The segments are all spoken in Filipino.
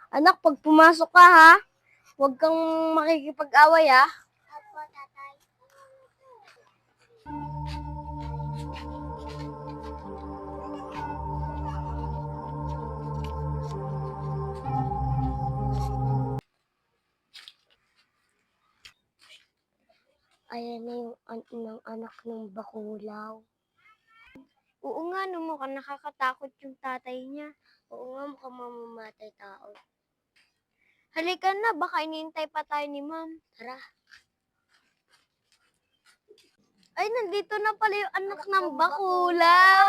Anak, pag pumasok ka ha, huwag kang makikipag-away ha. Opo, tatay. Ayan na yung ng anak ng bakulaw. Oo nga, no, mukhang nakakatakot yung tatay niya. Oo nga, mukhang mamamatay tao. Halika na, baka iniintay pa tayo ni ma'am. Tara. Ay, nandito na pala yung anak ng bakulaw.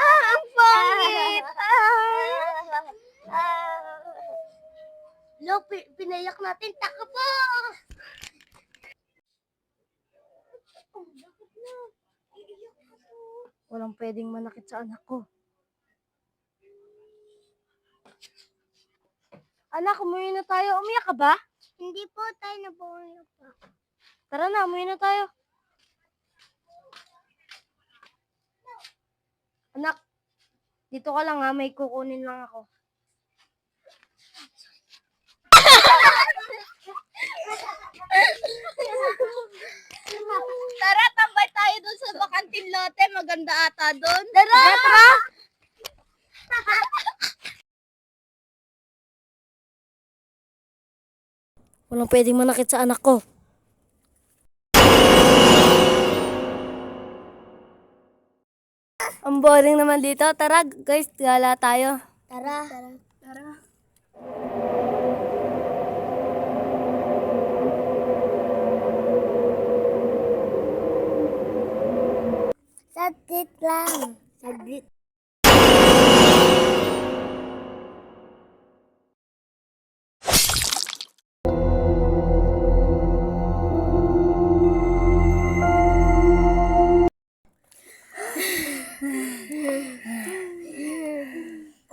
Ang pangit! Lo, pinayak natin. Takbo! Walang pwedeng manakit sa anak ko. Anak, umuwi na tayo. Umiyak ka ba? Hindi po, tayo nabuhay pa. Tara na, umuwi na tayo. Anak, dito ka lang ha. May kukunin lang ako. Tara, tambay tayo dun sa bakanting lote. Maganda ata dun. Tara! Tara! Walang pwedeng manakit sa anak ko. Ang boring naman dito. Tara, guys, gala tayo. Tara. Saglit lang. Saglit.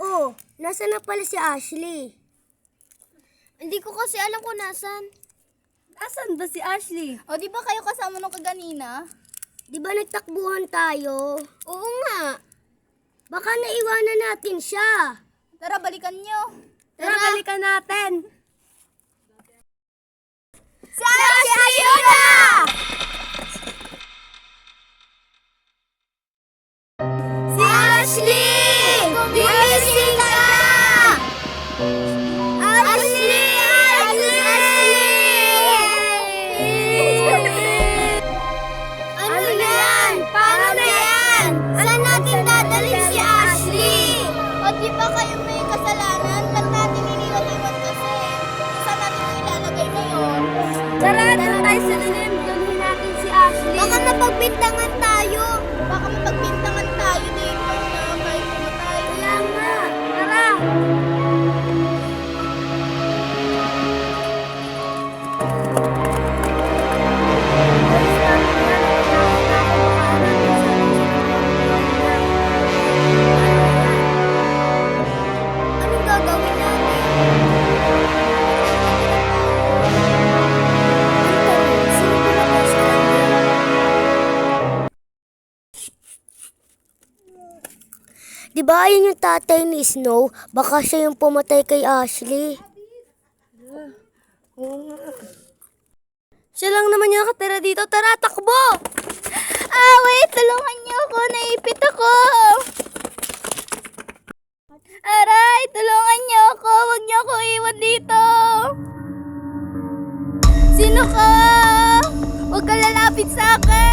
Oh, nasa na pala si Ashley? Hindi ko kasi alam kung nasan. Asan ba si Ashley? O, di ba kayo kasama nung kaganina? Di ba nagtakbuhan tayo? Oo nga. Baka naiwanan natin siya. Tara, balikan nyo. Tara, balikan natin. Si Ashley yun na! Si Ashley! Gumising ka! Ashley! Ano yan? Paano na yan? Saan natin dadalhin si Ashley? O di ba kayo may kasalanan? Ba't natin iniwan-iwan kasi? Saan natin ilalagay ngayon? Tara, doon tayo sa lilim. Dalhin natin si Ashley. Baka mapagbintangan tayo. Baka mapagbintangan tayo dito na may pumatay. Kaya nga. Tara. Anong gagawin natin? Sino pinatay sa kanya? Di ba ayun yung tatay ni Snow? Baka siya yung pumatay kay Ashley. Siya lang naman yung nakatira dito. Tara, takbo! Wait! Tulungan niyo ako! Naipit ako! Aray! Tulungan niyo ako! Huwag niyo ako iwan dito! Sino ka? Huwag ka lalapit sa akin!